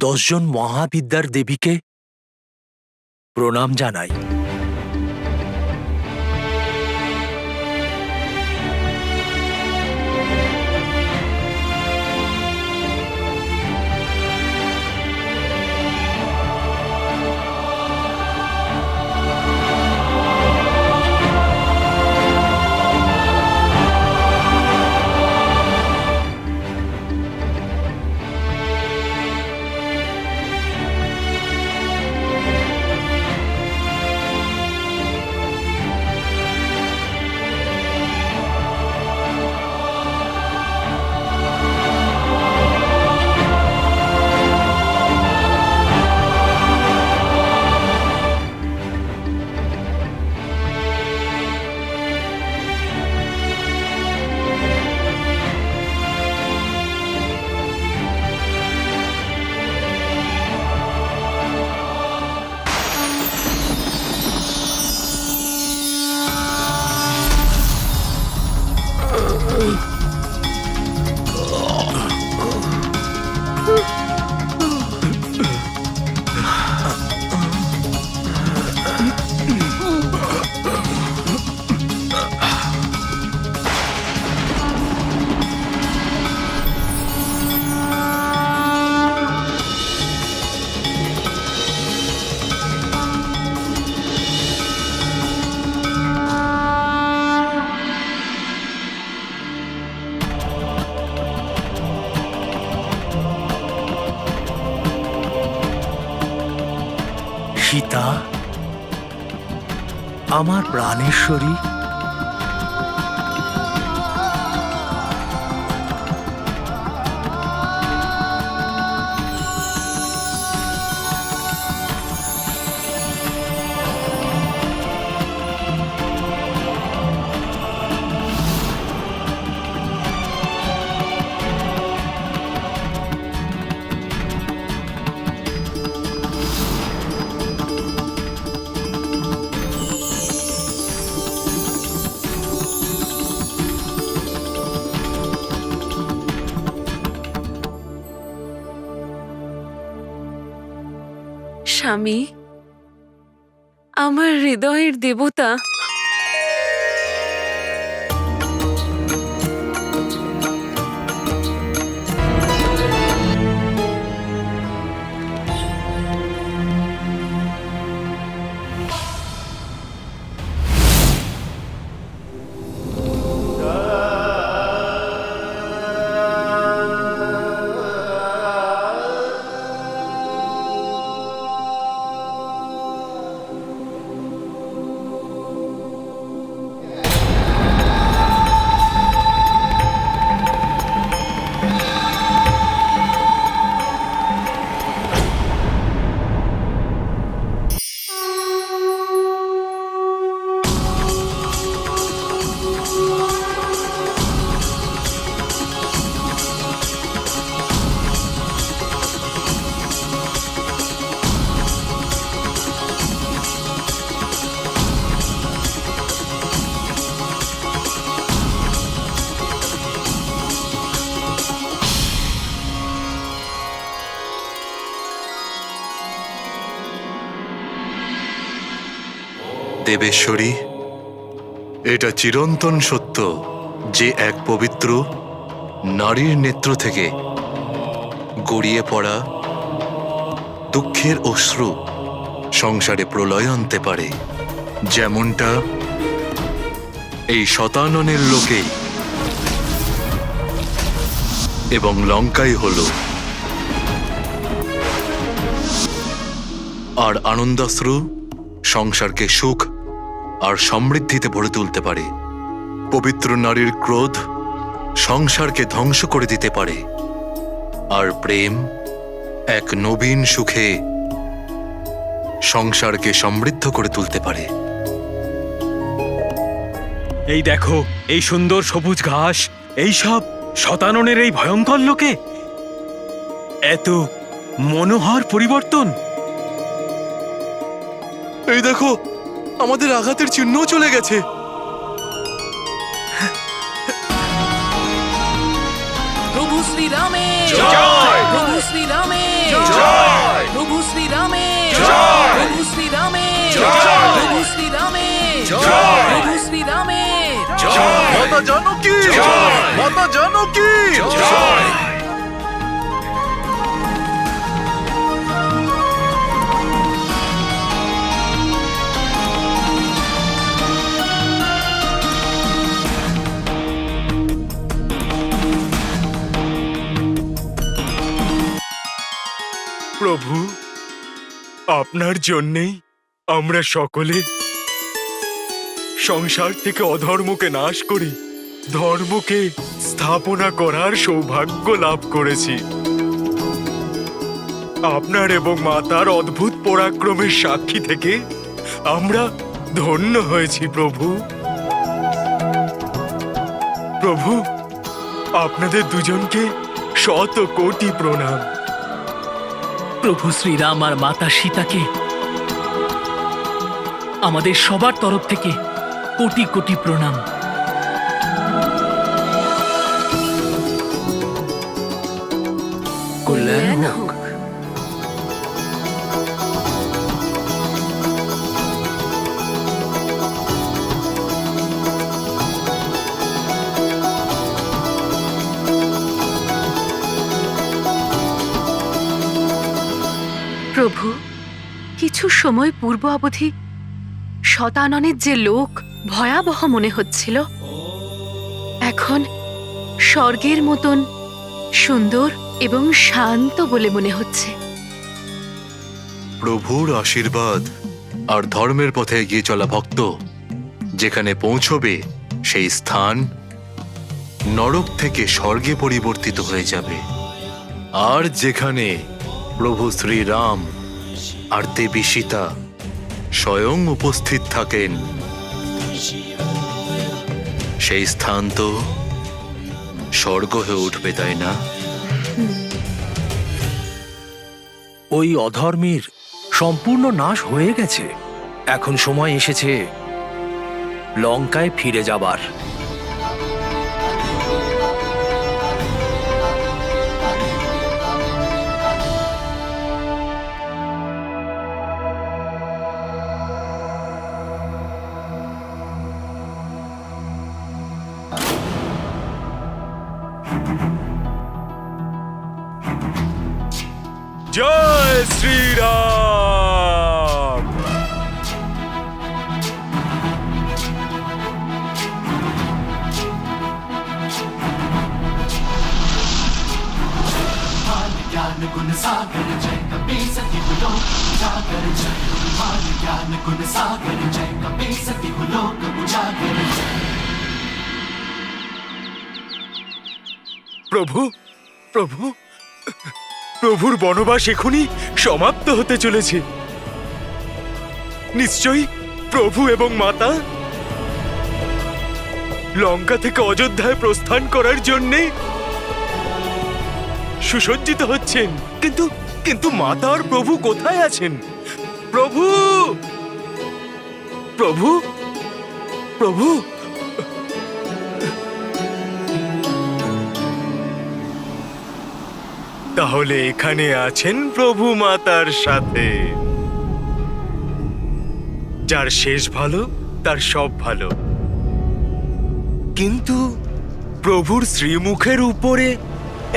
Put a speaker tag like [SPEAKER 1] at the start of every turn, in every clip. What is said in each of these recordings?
[SPEAKER 1] 10 জন মহাবিদ্যার দেবীকে প্রণাম জানাই। সীতা, আমার প্রাণেশ্বরী,
[SPEAKER 2] স্বামী, আমার হৃদয়ের দেবতা,
[SPEAKER 3] দেবেশ্বরী, এটা চিরন্তন সত্য যে এক পবিত্র নারীর নেত্র থেকে গড়িয়ে পড়া দুঃখের অশ্রু সংসারে প্রলয় আনতে পারে, যেমনটা এই শতাননের লোকে এবং লঙ্কায় হলো। আর আনন্দাশ্রু সংসারকে সুখ আর সমৃদ্ধিতে ভরে তুলতে পারে। পবিত্র নারীর ক্রোধ সংসারকে ধ্বংস করে দিতে পারে, আর প্রেম এক নবীন সুখে সংসারকে সমৃদ্ধ করে তুলতে পারে।
[SPEAKER 4] এই দেখো, এই সুন্দর সবুজ ঘাস, এই সব শতাননের এই ভয়ঙ্কর লোকে এত মনোহর পরিবর্তন।
[SPEAKER 3] এই দেখো, আমাদের আঘাতের চিহ্নও চলে গেছে।
[SPEAKER 2] প্রভু শ্রী রামের
[SPEAKER 4] জয়!
[SPEAKER 2] প্রভু শ্রী রামের
[SPEAKER 1] জয়!
[SPEAKER 2] প্রভু শ্রী রামের
[SPEAKER 1] জয়!
[SPEAKER 2] প্রভু শ্রী রামের
[SPEAKER 1] জয়!
[SPEAKER 2] প্রভু শ্রী রামের
[SPEAKER 1] জয়!
[SPEAKER 2] প্রভু শ্রী রামের
[SPEAKER 3] মাতা জানকী
[SPEAKER 1] জয়!
[SPEAKER 3] মাতা জানকী
[SPEAKER 1] জয়!
[SPEAKER 4] প্রভু, আপনার জন্যেই আমরা সকলে সংসার থেকে অধর্মকে নাশ করে ধর্মকে স্থাপনা করার সৌভাগ্য লাভ করেছি। আপনার এবং মাতার অদ্ভুত পরাক্রমের সাক্ষী থেকে আমরা ধন্য হয়েছি প্রভু। প্রভু, আপনাদের দুজনকে শত কোটি প্রণাম।
[SPEAKER 5] প্রভু শ্রীরাম আর মাতা সীতাকে আমাদের সবার তরফ থেকে কোটি কোটি প্রণাম।
[SPEAKER 1] কল্যাণ হোক।
[SPEAKER 6] প্রভু, কিছু সময় পূর্ব অবধি শতাননের যে লোক ভয়াবহ মনে হচ্ছিল, এখন স্বর্গের মতন সুন্দর এবং শান্ত বলে মনে হচ্ছে।
[SPEAKER 3] প্রভুর আশীর্বাদ আর ধর্মের পথে এগিয়ে চলা ভক্ত যেখানে পৌঁছবে সেই স্থান নরক থেকে স্বর্গে পরিবর্তিত হয়ে যাবে। আর যেখানে প্রভু শ্রীরাম আর দেবী সীতা স্বয়ং উপস্থিত থাকেন, সেই স্থান তো স্বর্গ হয়ে উঠবে, তাই না?
[SPEAKER 1] ওই অধর্মীর সম্পূর্ণ নাশ হয়ে গেছে। এখন সময় এসেছে লঙ্কায় ফিরে যাবার।
[SPEAKER 4] জয় শ্রীরাম।
[SPEAKER 7] ज्ञान गुण सागर जय कपी सती लोक उजागर जय हनुमान ज्ञान गुण सागर जय कपी सती लोक उजागर जय।
[SPEAKER 4] প্রভু, প্রভু, প্রভুর বনবাস এখনই সমাপ্ত হতে চলেছে। নিশ্চয়ই প্রভু এবং মাতা লঙ্কা থেকে অযোধ্যায় প্রস্থান করার জন্যে সুসজ্জিত হচ্ছেন। কিন্তু কিন্তু মাতা আর প্রভু কোথায় আছেন? প্রভু, প্রভু, প্রভু। তাহলে এখানে আছেন প্রভু মাতার সাথে। যার শেষ ভালো তার সব ভালো। কিন্তু প্রভুর শ্রীমুখের উপরে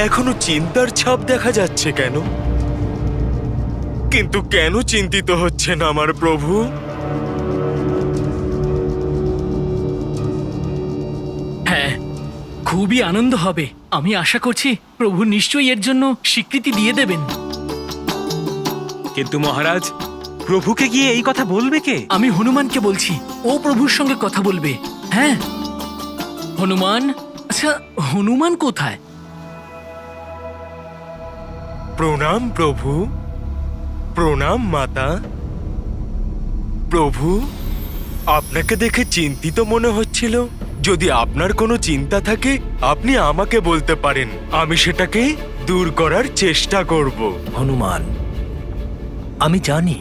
[SPEAKER 4] এখনো চিন্তার ছাপ দেখা যাচ্ছে কেন? কিন্তু কেন চিন্তিত হচ্ছেন আমার প্রভু?
[SPEAKER 5] হ্যাঁ, খুবই আনন্দ হবে। আমি আশা করছি প্রভু নিশ্চয়ই এর জন্য স্বীকৃতি দিয়ে দেবেন।
[SPEAKER 4] কিন্তু মহারাজ, প্রভুকে গিয়ে এই কথা বলবে কে?
[SPEAKER 5] আমি হনুমানকে বলছি, ও প্রভুর সঙ্গে কথা বলবে। হ্যাঁ, হনুমান। আচ্ছা, হনুমান কোথায়?
[SPEAKER 4] প্রণাম প্রভু, প্রণাম মাতা। প্রভু, আপনাকে দেখে চিন্তিত মনে হচ্ছিল। যদি আপনার কোনো চিন্তা থাকে আপনি আমাকে বলতে পারেন, আমি সেটাকে দূর করার চেষ্টা করব।
[SPEAKER 1] হনুমান, আমি জানি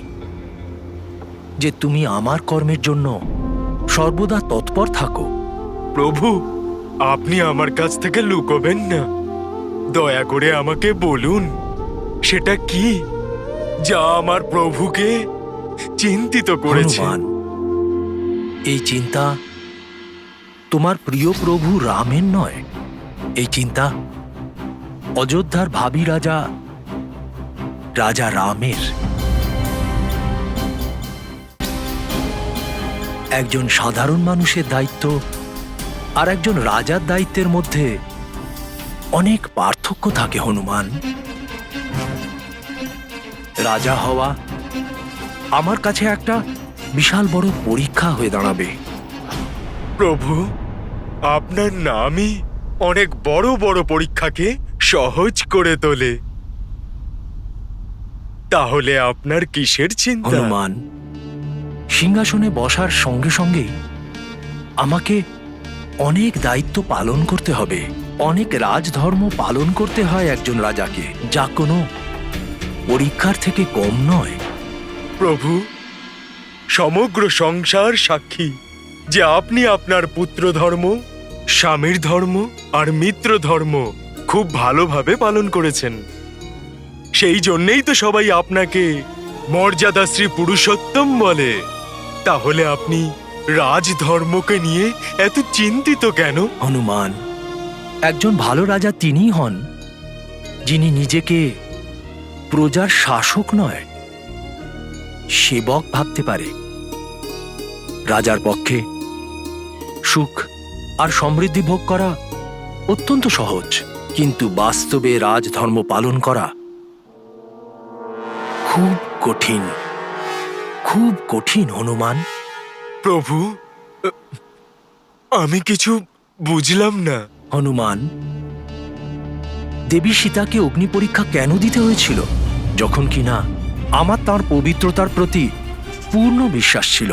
[SPEAKER 1] যে তুমি আমার কর্মের জন্য সর্বদা তৎপর থাকো।
[SPEAKER 4] প্রভু, আপনি আমার কাছ থেকে লুকোবেন না। দয়া করে আমাকে বলুন, সেটা কি যা আমার প্রভুকে চিন্তিত করেছে?
[SPEAKER 1] হনুমান, এই চিন্তা তোমার প্রিয় প্রভু রামের নয়। এই চিন্তা অযোধ্যার ভাবী রাজা রাজা রামের। একজন সাধারণ মানুষের দায়িত্ব আর একজন রাজার দায়িত্বের মধ্যে অনেক পার্থক্য থাকে হনুমান। রাজা হওয়া আমার কাছে একটা বিশাল বড় পরীক্ষা হয়ে দাঁড়াবে।
[SPEAKER 4] প্রভু, আপনার নামই অনেক বড় বড় পরীক্ষাকে সহজ করে তোলে। তাহলে আপনার কিসের চিন্তা?
[SPEAKER 1] হনুমান, সিংহাসনে বসার সঙ্গে সঙ্গেই আমাকে অনেক দায়িত্ব পালন করতে হবে। অনেক রাজধর্ম পালন করতে হয় একজন রাজাকে, যা কোনো পরীক্ষার থেকে কম নয়।
[SPEAKER 4] প্রভু, সমগ্র সংসার সাক্ষী যে আপনি আপনার পুত্র ধর্ম, স্বামীর ধর্ম আর মিত্র ধর্ম খুব ভালোভাবে পালন করেছেন। সেই জন্যেই তো সবাই আপনাকে মর্যাদাশ্রী পুরুষোত্তম বলে। তাহলে আপনি রাজধর্মকে নিয়ে এত চিন্তিত কেন?
[SPEAKER 1] হনুমান, একজন ভালো রাজা তিনিই হন যিনি নিজেকে প্রজার শাসক নয়, সেবক ভাবতে পারে। রাজার পক্ষে সুখ আর সমৃদ্ধি ভোগ করা অত্যন্ত সহজ, কিন্তু বাস্তবে রাজধর্ম পালন করা খুব কঠিন, খুব কঠিন হনুমান।
[SPEAKER 4] প্রভু, আমি কিছু বুঝলাম না।
[SPEAKER 1] হনুমান, দেবী সীতাকে অগ্নি পরীক্ষা কেন দিতে হয়েছিল? যখন কিনা আমার তার পবিত্রতার প্রতি পূর্ণ বিশ্বাস ছিল,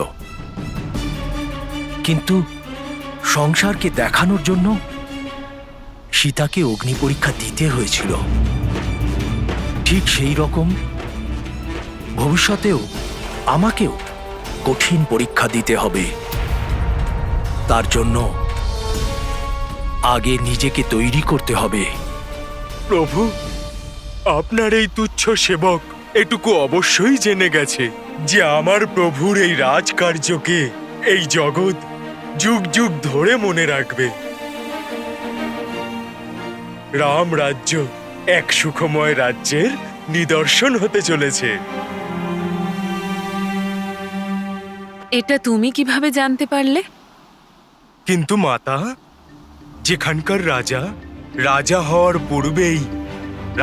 [SPEAKER 1] কিন্তু সংসারকে দেখানোর জন্য সীতাকে অগ্নি পরীক্ষা দিতে হয়েছিল। ঠিক সেই রকম ভবিষ্যতেও আমাকেও কঠিন পরীক্ষা দিতে হবে। তার জন্য আগে নিজেকে তৈরি করতে হবে।
[SPEAKER 4] প্রভু, আপনার এই তুচ্ছ সেবক এটুকু অবশ্যই জেনে গেছে যে আমার প্রভুর এই রাজকার্যকে এই জগৎ যুগ যুগ ধরে মনে রাখবে। রাম রাজ্য এক সুখময় রাজ্যের নিদর্শন হতে চলেছে।
[SPEAKER 6] এটা তুমি কিভাবে জানতে পারলে?
[SPEAKER 4] কিন্তু মাতা, যেখানকার রাজা রাজা হওয়ার পূর্বেই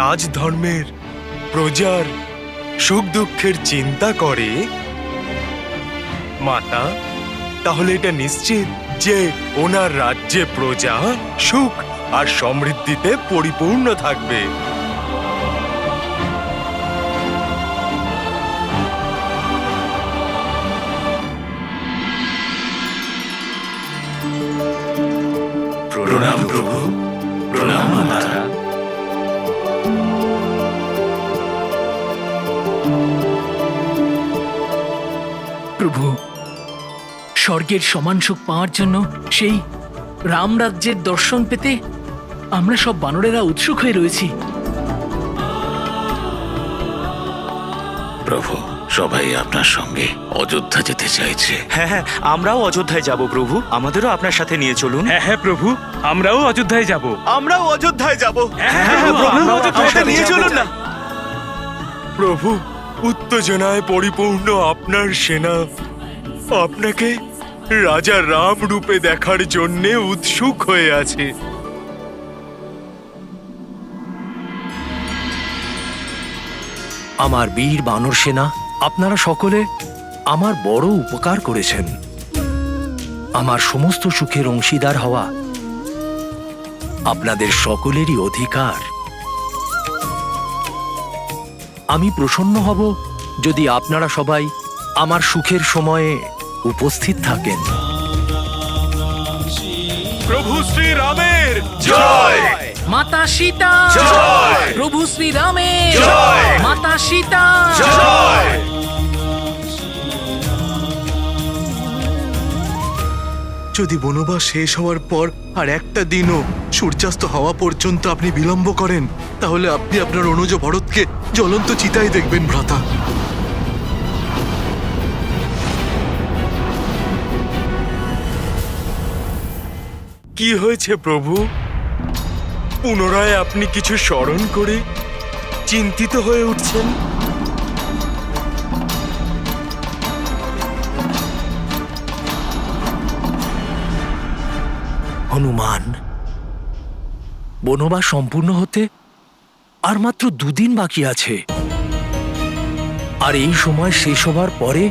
[SPEAKER 4] রাজধর্মের, প্রজার সুখ দুঃখের চিন্তা করে, মাতা, তাহলে এটা নিশ্চিত যে ওনার রাজ্যে প্রজা সুখ আর সমৃদ্ধিতে পরিপূর্ণ থাকবে।
[SPEAKER 7] প্রণাম প্রভু, প্রণাম মাতা।
[SPEAKER 5] প্রভু, স্বর্গের সমান সুখ পাওয়ার জন্য সেই রামরাজ্যের দর্শন পেতে আমরা সব বানরেরা উৎসুক হয়ে রয়েছি।
[SPEAKER 8] প্রভু, সবাই আপনার সঙ্গে অযোধ্যা যেতে চাইছে।
[SPEAKER 9] হ্যাঁ হ্যাঁ, আমরাও অযোধ্যায় যাব প্রভু, আমাদেরও আপনার সাথে নিয়ে চলুন।
[SPEAKER 4] হ্যাঁ হ্যাঁ প্রভু, আমরাও অযোধ্যায় যাব।
[SPEAKER 9] আমরাও অযোধ্যায় যাব।
[SPEAKER 4] হ্যাঁ প্রভু,
[SPEAKER 9] আমরাও
[SPEAKER 4] অযোধ্যায়
[SPEAKER 9] আমাদের নিয়ে
[SPEAKER 4] যাব।
[SPEAKER 9] চলুন না।
[SPEAKER 4] প্রভু, উত্তেজনায় পরিপূর্ণ আপনার সেনা আপনাকে রাজা রাম রূপে দেখার জন্য উৎসুক হয়ে আছে।
[SPEAKER 1] আমার বীর বানর সেনা, আপনারা সকলে আমার বড় উপকার করেছেন। আমার সমস্ত সুখের অংশীদার হওয়া আপনাদের সকলেরই অধিকার। আমি প্রসন্ন হব যদি আপনারা সবাই আমার সুখের সময়ে উপস্থিত থাকেন।
[SPEAKER 4] প্রভু শ্রী রামের জয়।
[SPEAKER 2] মাতা সীতা
[SPEAKER 4] জয়!
[SPEAKER 2] প্রভু শ্রী রামের
[SPEAKER 4] জয়!
[SPEAKER 2] মাতা সীতা
[SPEAKER 3] যদি বনবাস শেষ হওয়ার পর আর একটা দিনও সূর্যাস্ত হওয়া পর্যন্ত আপনি বিলম্ব করেন, তাহলে আপনি আপনার অনুজ ভরতকে জ্বলন্ত চিতায় দেখবেন ভ্রাতা।
[SPEAKER 4] কি হয়েছে প্রভু? পুনরায় আপনি কিছু স্মরণ করে চিন্তিত হয়ে উঠছেন?
[SPEAKER 1] হনুমান, বনবাস সম্পূর্ণ হতে আর মাত্র 2 দিন বাকি আছে। আর এই সময় শেষ হবার পরে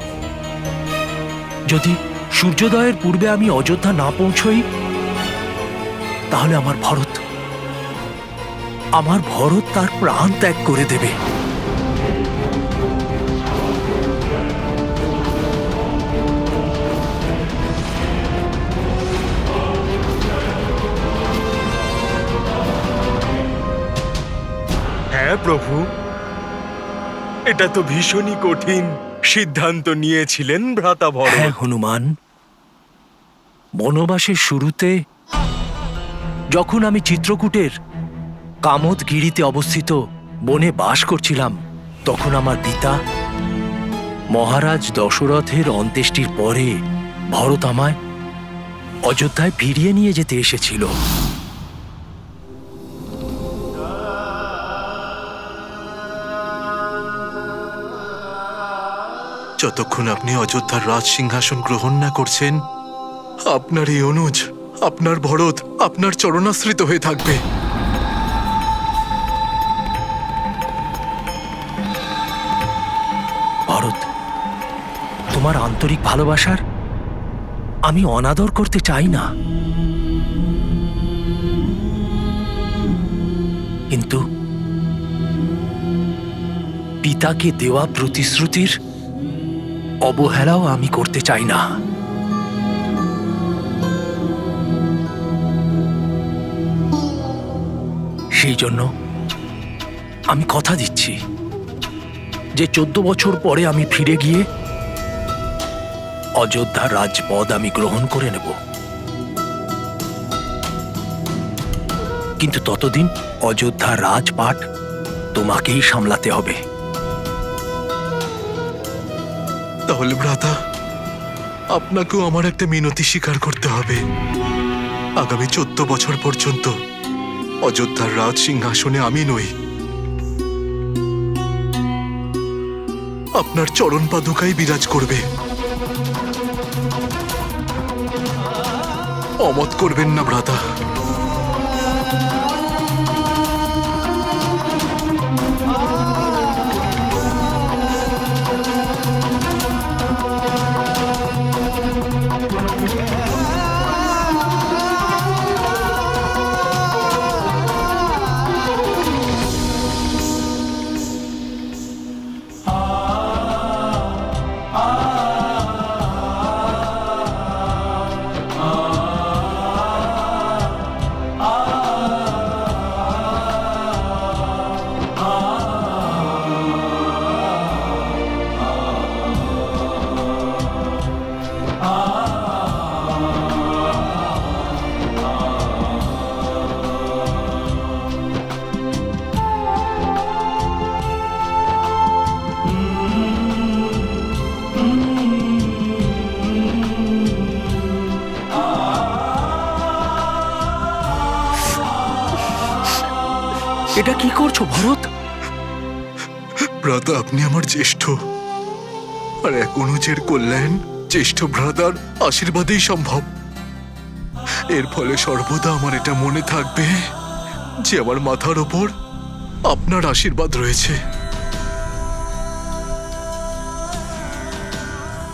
[SPEAKER 1] যদি সূর্যোদয়ের পূর্বে আমি অযোধ্যা না পৌঁছই, তাহলে আমার ভরত তার প্রাণ ত্যাগ করে দেবে।
[SPEAKER 4] হ্যাঁ প্রভু, এটা তো ভীষণই কঠিন সিদ্ধান্ত নিয়েছিলেন ভ্রাতা ভরত।
[SPEAKER 1] হ্যাঁ হনুমান, বনবাসের শুরুতে যখন আমি চিত্রকূটের কামোদগিরিতে অবস্থিত বনে বাস করছিলাম, তখন আমার পিতা মহারাজ দশরথের অন্ত্যেষ্টির পরে ভরত আমায় অযোধ্যায় ফিরিয়ে নিয়ে যেতে এসেছিল।
[SPEAKER 3] যতক্ষণ আপনি অযোধ্যার রাজ সিংহাসন গ্রহণ না করছেন, আপনার এই অনুজ, আপনার ভরত আপনার চরণাশ্রিত হয়ে থাকবে।
[SPEAKER 1] ভরত, তোমার আন্তরিক ভালোবাসার আমি অনাদর করতে চাই না, কিন্তু পিতাকে দেওয়া প্রতিশ্রুতির অবহেলাও আমি করতে চাই না। সেই জন্য আমি কথা দিচ্ছি যে 14 বছর পরে আমি ফিরে গিয়ে অযোধ্যার রাজপদ আমি গ্রহণ করে নেব, কিন্তু ততদিন অযোধ্যার রাজপাট তোমাকেই সামলাতে হবে।
[SPEAKER 3] তাহলে ভ্রাতা, আপনাকেও আমার একটা মিনতি স্বীকার করতে হবে। আগামী 14 বছর পর্যন্ত অযোধ্যার রাজ সিংহাসনে আমি নই, আপনার চরণ পাদুকাই বিরাজ করবে। অমত করবেন না ভ্রাতা।
[SPEAKER 1] এটা কি করছো ভরত?
[SPEAKER 3] ভ্রাতা, আপনি আমার জ্যেষ্ঠ, আর এক অনুজের কল্যাণ জ্যেষ্ঠ ভ্রাতার আশীর্বাদেই সম্ভব। এর ফলে সর্বদা আমার এটা মনে থাকবে যে আমার মাথার ওপর আপনার আশীর্বাদ রয়েছে।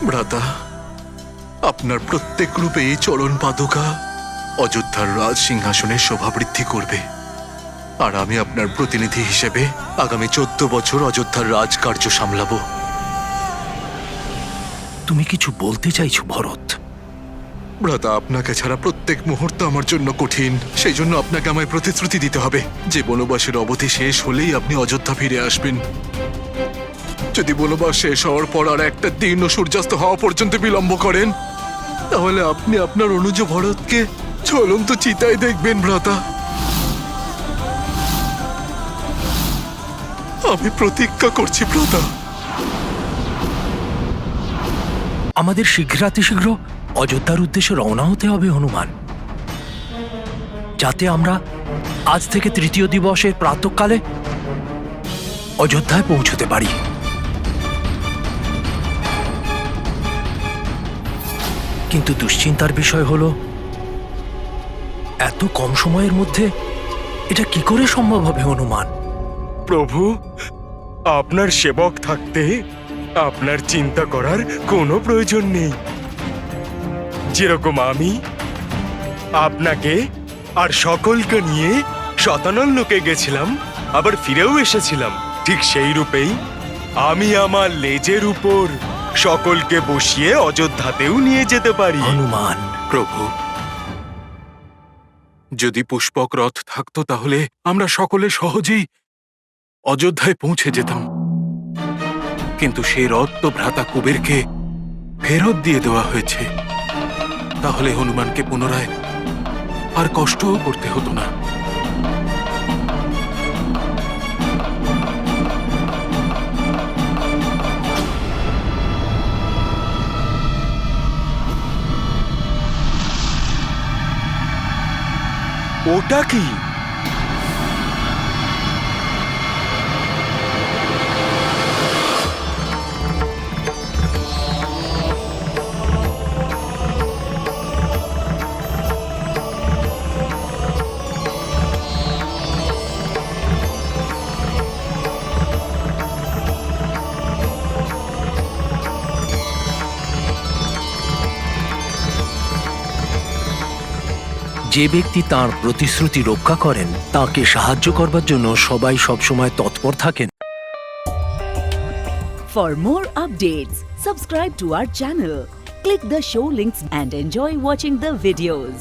[SPEAKER 3] ভ্রাতা, আপনার প্রত্যেক রূপে এই চরণ পাদুকা অযোধ্যার রাজ সিংহাসনের শোভা বৃদ্ধি করবে, আর আমি আপনার প্রতিনিধি হিসেবে আগামী 14 বছর অযোধ্যার রাজকার্য সামলাবো।
[SPEAKER 1] তুমি কিছু বলতে চাইছো ভরত?
[SPEAKER 3] ভ্রাতা, আপনাকে ছাড়া প্রত্যেক মুহূর্ত আমার জন্য কঠিন। সেই জন্য আপনাকে আমায় প্রতিশ্রুতি দিতে হবে যে বনবাসের অবধি শেষ হলেই আপনি অযোধ্যা ফিরে আসবেন। যদি বনবাস শেষ হওয়ার পর আর একটা দিন ও সূর্যাস্ত হওয়া পর্যন্ত বিলম্ব করেন, তাহলে আপনি আপনার অনুজ ভরতকে জ্বলন্ত চিতায় দেখবেন ভ্রাতা। আমি প্রতিজ্ঞা করছি ভ্রাতা।
[SPEAKER 1] আমাদের শীঘ্রাতিশীঘ্র অযোধ্যার উদ্দেশ্যে রওনা হতে হবে হনুমান, যাতে আমরা আজ থেকে তৃতীয় দিবসের প্রাতঃকালে অযোধ্যায় পৌঁছতে পারি। কিন্তু দুশ্চিন্তার বিষয় হলো এত কম সময়ের মধ্যে এটা কি করে সম্ভব হবে হনুমান?
[SPEAKER 4] প্রভু, আপনার সেবক থাকতে আপনার চিন্তা করার কোনো প্রয়োজন নেই। যেরকম আমি আপনাকে আর সকলকে নিয়ে শতানল্লোকে গেছিলাম, আবার ফিরেও এসেছিলাম, ঠিক সেই রূপেই আমি আমার লেজের উপর সকলকে বসিয়ে অযোধ্যাতেও নিয়ে যেতে পারি।
[SPEAKER 1] হনুমান,
[SPEAKER 8] প্রভু, যদি পুষ্পক রথ থাকতো তাহলে আমরা সকলে সহজেই অযোধ্যায় পৌঁছে যেতাম, কিন্তু সেই রথ তো ভ্রাতা কুবেরকে ফেরত দিয়ে দেওয়া হয়েছে। তাহলে হনুমানকে পুনরায় আর কষ্টও করতে হতো না।
[SPEAKER 4] ওটা কি?
[SPEAKER 1] যে ব্যক্তি তার প্রতিশ্রুতি রক্ষা করেন তাকে সাহায্য করবার জন্য সবাই সবসময় তৎপর থাকেন।
[SPEAKER 10] For more updates, subscribe to our channel, click the show links and enjoy watching the videos.